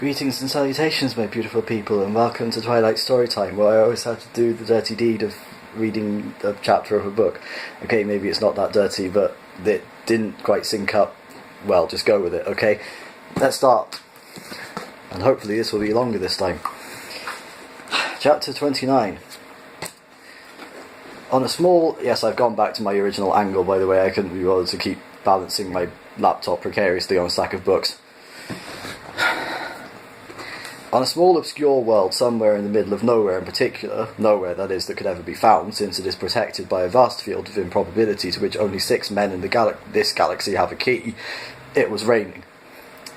Greetings and salutations, my beautiful people, and welcome to Twilight Storytime, where I always have to do the dirty deed of reading a chapter of a book. Okay, maybe it's not that dirty, but it didn't quite sync up. Well, just go with it, okay? Let's start. And hopefully this will be longer this time. Chapter 29. On a small... Yes, I've gone back to my original angle, by the way. I couldn't be bothered to keep balancing my laptop precariously on a stack of books. On a small obscure world somewhere in the middle of nowhere in particular, nowhere that is that could ever be found, since it is protected by a vast field of improbability to which only 6 men in this galaxy have a key, it was raining.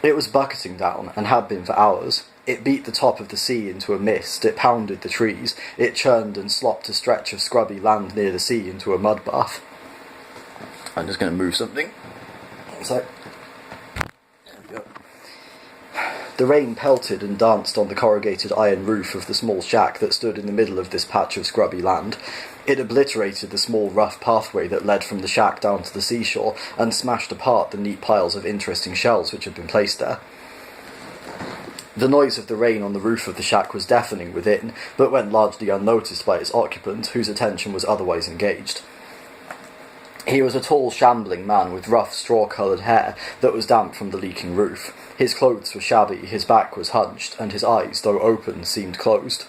It was bucketing down, and had been for hours. It beat the top of the sea into a mist, it pounded the trees, it churned and slopped a stretch of scrubby land near the sea into a mud bath. I'm just going to move something. So, there we go. The rain pelted and danced on the corrugated iron roof of the small shack that stood in the middle of this patch of scrubby land. It obliterated the small rough pathway that led from the shack down to the seashore, and smashed apart the neat piles of interesting shells which had been placed there. The noise of the rain on the roof of the shack was deafening within, but went largely unnoticed by its occupant, whose attention was otherwise engaged. He was a tall, shambling man with rough, straw-coloured hair that was damp from the leaking roof. His clothes were shabby, his back was hunched, and his eyes, though open, seemed closed.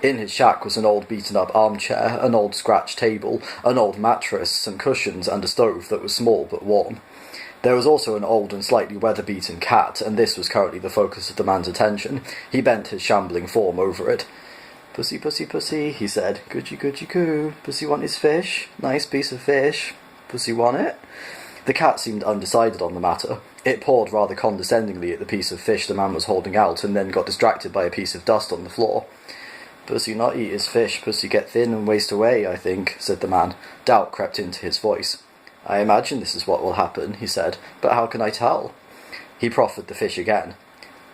In his shack was an old beaten-up armchair, an old scratch table, an old mattress, some cushions, and a stove that was small but warm. There was also an old and slightly weather-beaten cat, and this was currently the focus of the man's attention. He bent his shambling form over it. "Pussy, pussy, pussy," he said. "Goodgy, goodgy, coo. Pussy want his fish? Nice piece of fish. Pussy want it?" The cat seemed undecided on the matter. It pawed rather condescendingly at the piece of fish the man was holding out, and then got distracted by a piece of dust on the floor. "Pussy not eat his fish, pussy get thin and waste away, I think," said the man. Doubt crept into his voice. "I imagine this is what will happen," he said, "but how can I tell?" He proffered the fish again.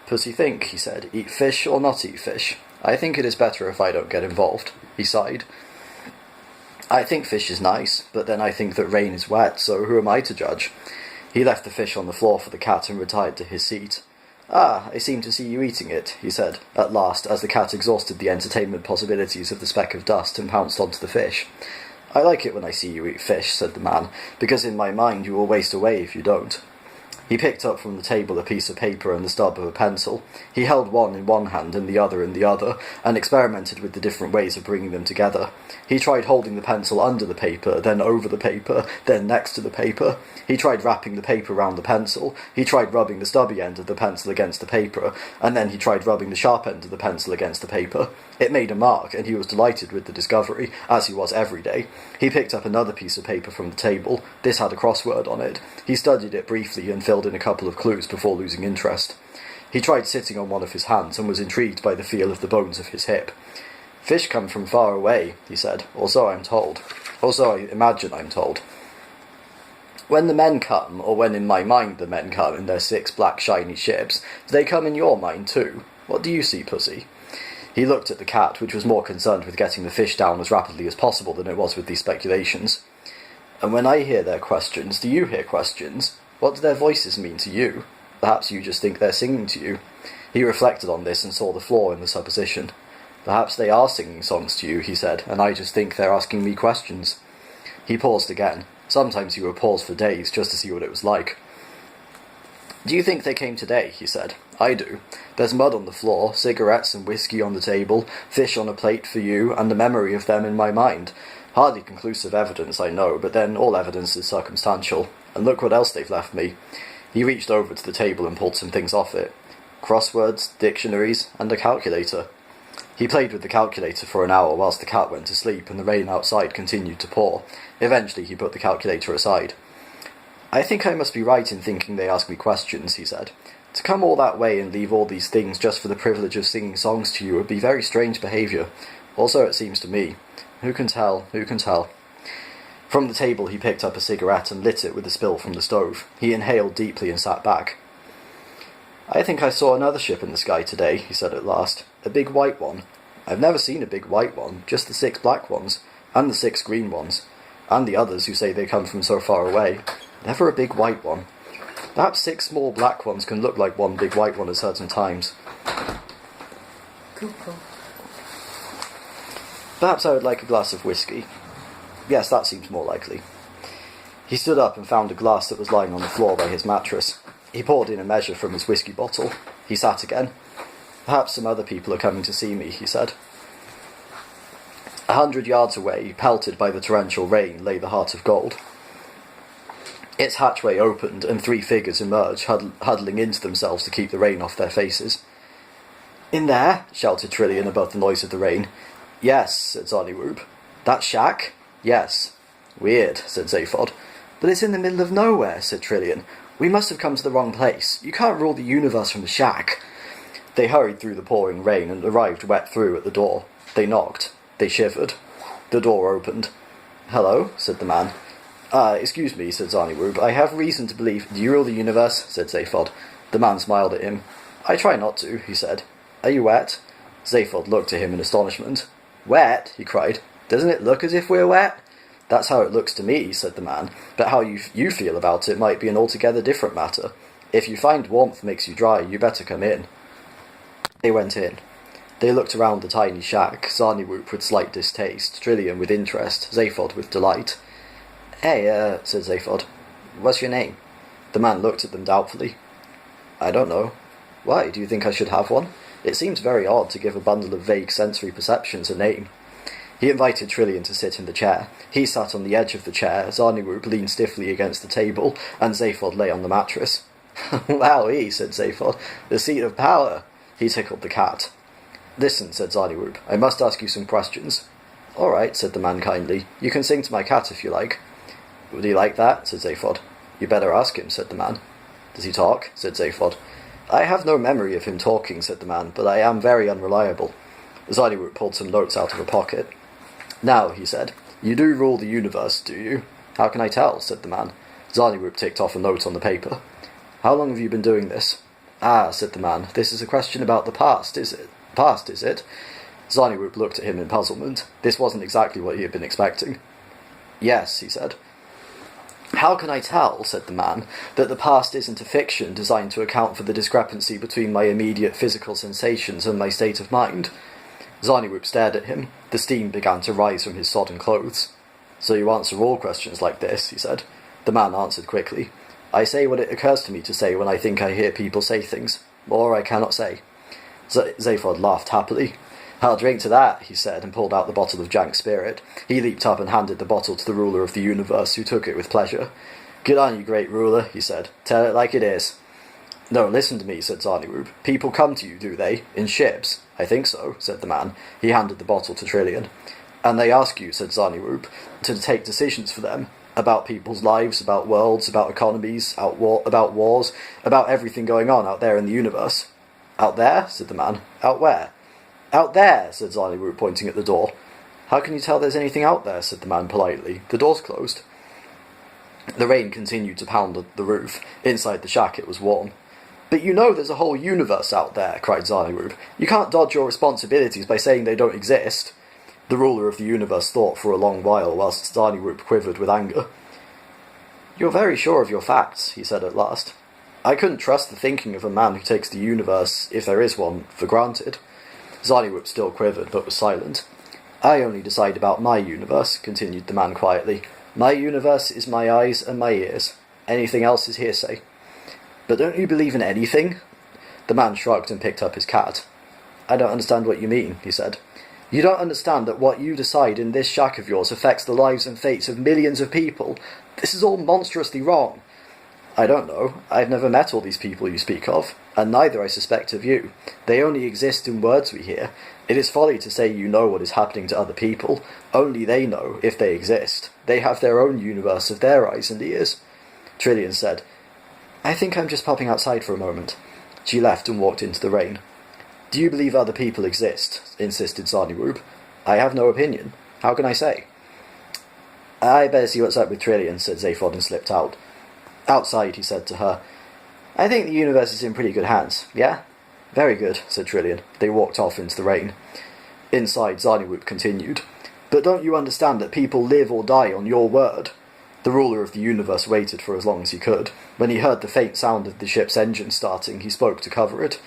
"Pussy think," he said, "eat fish or not eat fish? I think it is better if I don't get involved." He sighed. "I think fish is nice, but then I think that rain is wet, so who am I to judge?" He left the fish on the floor for the cat and retired to his seat. "Ah, I seem to see you eating it," he said, at last, as the cat exhausted the entertainment possibilities of the speck of dust and pounced onto the fish. "I like it when I see you eat fish," said the man, "because in my mind you will waste away if you don't." He picked up from the table a piece of paper and the stub of a pencil. He held one in one hand and the other in the other, and experimented with the different ways of bringing them together. He tried holding the pencil under the paper, then over the paper, then next to the paper. He tried wrapping the paper round the pencil. He tried rubbing the stubby end of the pencil against the paper, and then he tried rubbing the sharp end of the pencil against the paper. It made a mark, and he was delighted with the discovery, as he was every day. He picked up another piece of paper from the table. This had a crossword on it. He studied it briefly and filled in a couple of clues before losing interest. He tried sitting on one of his hands and was intrigued by the feel of the bones of his hip. "Fish come from far away," he said, "or so I'm told. Or so I imagine I'm told. When the men come, or when in my mind the men come in their 6 black shiny ships, do they come in your mind too? What do you see, pussy?" He looked at the cat, which was more concerned with getting the fish down as rapidly as possible than it was with these speculations. "And when I hear their questions, do you hear questions? What do their voices mean to you? Perhaps you just think they're singing to you." He reflected on this and saw the flaw in the supposition. "Perhaps they are singing songs to you," he said, "and I just think they're asking me questions." He paused again. Sometimes he would pause for days just to see what it was like. "Do you think they came today?" he said. "I do. There's mud on the floor, cigarettes and whiskey on the table, fish on a plate for you, and the memory of them in my mind. Hardly conclusive evidence, I know, but then all evidence is circumstantial. And look what else they've left me." He reached over to the table and pulled some things off it. Crosswords, dictionaries, and a calculator. He played with the calculator for an hour whilst the cat went to sleep and the rain outside continued to pour. Eventually he put the calculator aside. "I think I must be right in thinking they ask me questions," he said. "To come all that way and leave all these things just for the privilege of singing songs to you would be very strange behaviour. Also it seems to me. Who can tell? Who can tell?" From the table he picked up a cigarette and lit it with the spill from the stove. He inhaled deeply and sat back. "I think I saw another ship in the sky today," he said at last. "A big white one. I've never seen a big white one, just the 6 black ones, and the 6 green ones, and the others who say they come from so far away. Never a big white one. Perhaps 6 small black ones can look like one big white one at certain times. Cool. Perhaps I would like a glass of whiskey. Yes, that seems more likely. He stood up and found a glass that was lying on the floor by his mattress. He poured in a measure from his whiskey bottle. He sat again. Perhaps some other people are coming to see me, he said. 100 yards away, pelted by the torrential rain, lay the Heart of Gold. Its hatchway opened, and 3 figures emerged, huddling into themselves to keep the rain off their faces. "In there?" shouted Trillian above the noise of the rain. "Yes," said Zarniwoop. "That shack?" "Yes." "Weird," said Zaphod. "But it's in the middle of nowhere," said Trillian. "We must have come to the wrong place. You can't rule the universe from the shack." They hurried through the pouring rain and arrived wet through at the door. They knocked. They shivered. The door opened. "Hello," said the man. Excuse me," said Zarniwoop. "I have reason to believe—" "Do you rule the universe?" said Zaphod. The man smiled at him. "I try not to," he said. "Are you wet?" Zaphod looked at him in astonishment. "Wet?" he cried. "Doesn't it look as if we're wet?" "That's how it looks to me," said the man. "But how you feel about it might be an altogether different matter. If you find warmth makes you dry, you better come in." They went in. They looked around the tiny shack, Zarniwoop with slight distaste, Trillian with interest, Zaphod with delight. "Hey, said Zaphod. "What's your name?" The man looked at them doubtfully. "I don't know." "Why, do you think I should have one? It seems very odd to give a bundle of vague sensory perceptions a name." He invited Trillian to sit in the chair. He sat on the edge of the chair, Zarniwoop leaned stiffly against the table, and Zaphod lay on the mattress. "Wowee," said Zaphod. "The seat of power." He tickled the cat. "Listen," said Zarniwoop, "I must ask you some questions." "All right," said the man kindly. "You can sing to my cat if you like." "Would he like that?" said Zaphod. "You better ask him," said the man. "Does he talk?" said Zaphod. "I have no memory of him talking," said the man, "but I am very unreliable." Zarniwoop pulled some notes out of a pocket. "Now," he said, "you do rule the universe, do you?" "How can I tell?" said the man. Zarniwoop ticked off a note on the paper. "How long have you been doing this?" "Ah," said the man, "this is a question about the past, is it?" "Past, is it?" Zarniwoop looked at him in puzzlement. This wasn't exactly what he had been expecting. "Yes," he said. "How can I tell," said the man, "that the past isn't a fiction designed to account for the discrepancy between my immediate physical sensations and my state of mind?" Zarniwoop stared at him. The steam began to rise from his sodden clothes. "So you answer all questions like this," he said. The man answered quickly. "I say what it occurs to me to say when I think I hear people say things. More I cannot say." Zaphod laughed happily. "I'll drink to that," he said, and pulled out the bottle of Jank spirit. He leaped up and handed the bottle to the ruler of the universe, who took it with pleasure. "Good on you, great ruler," he said. "Tell it like it is." "No, listen to me," said Zarniwoop. "People come to you, do they? In ships?" "I think so," said the man. He handed the bottle to Trillian. "And they ask you," said Zarniwoop, "to take decisions for them, about people's lives, about worlds, about economies, about wars, about everything going on out there in the universe." "Out there?" said the man. "Out where?" "Out there," said Zarniwoop, pointing at the door. "How can you tell there's anything out there?" said the man politely. "The door's closed." The rain continued to pound the roof. Inside the shack it was warm. "But you know there's a whole universe out there," cried Zarniwoop. "You can't dodge your responsibilities by saying they don't exist." The ruler of the universe thought for a long while, whilst Zarniwoop quivered with anger. "You're very sure of your facts," he said at last. "I couldn't trust the thinking of a man who takes the universe, if there is one, for granted." Zarniwoop still quivered, but was silent. "I only decide about my universe," continued the man quietly. "My universe is my eyes and my ears. Anything else is hearsay." "But don't you believe in anything?" The man shrugged and picked up his cat. "I don't understand what you mean," he said. "You don't understand that what you decide in this shack of yours affects the lives and fates of millions of people? This is all monstrously wrong." "I don't know. I've never met all these people you speak of, and neither, I suspect, have you. They only exist in words we hear. It is folly to say you know what is happening to other people. Only they know, if they exist. They have their own universe of their eyes and ears." Trillian said, "I think I'm just popping outside for a moment." She left and walked into the rain. "Do you believe other people exist?" insisted Zarniwoop. "I have no opinion. How can I say?" "I better see what's up with Trillian," said Zaphod, and slipped out. Outside, he said to her, "I think the universe is in pretty good hands, yeah?" "Very good," said Trillian. They walked off into the rain. Inside, Zarniwoop continued, "But don't you understand that people live or die on your word?" The ruler of the universe waited for as long as he could. When he heard the faint sound of the ship's engine starting, he spoke to cover it.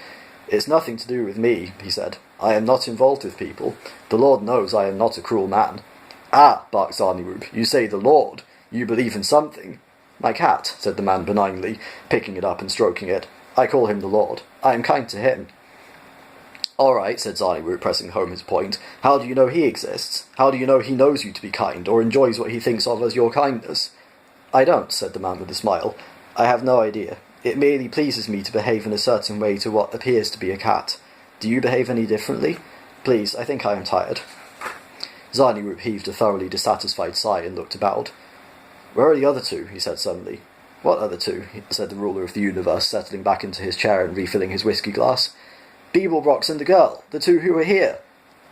"It's nothing to do with me," he said. "I am not involved with people. The Lord knows I am not a cruel man." "Ah," barked Zarniwoop, "you say the Lord. You believe in something." "My cat," said the man benignly, picking it up and stroking it. "I call him the Lord. I am kind to him." "All right," said Zarniwoop, pressing home his point. "How do you know he exists? How do you know he knows you to be kind, or enjoys what he thinks of as your kindness?" "I don't," said the man with a smile. "I have no idea. It merely pleases me to behave in a certain way to what appears to be a cat. Do you behave any differently? Please, I think I am tired." Zarniwoop heaved a thoroughly dissatisfied sigh and looked about. "Where are the other two?" he said suddenly. "What other two?" said the ruler of the universe, settling back into his chair and refilling his whiskey glass. "Beeblebrox and the girl, the two who were here."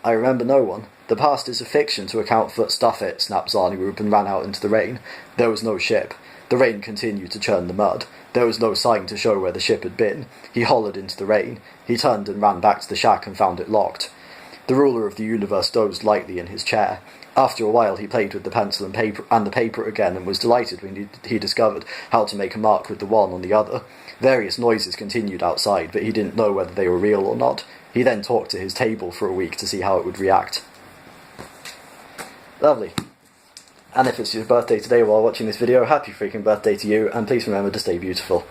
"I remember no one. The past is a fiction to account for—" "Stuff it," snapped Zarniwoop and ran out into the rain. There was no ship. The rain continued to churn the mud. There was no sign to show where the ship had been. He hollered into the rain. He turned and ran back to the shack and found it locked. The ruler of the universe dozed lightly in his chair. After a while he played with the pencil and the paper again, and was delighted when he discovered how to make a mark with the one on the other. Various noises continued outside, but he didn't know whether they were real or not. He then talked to his table for a week to see how it would react. Lovely. And if it's your birthday today while watching this video, happy freaking birthday to you, and please remember to stay beautiful.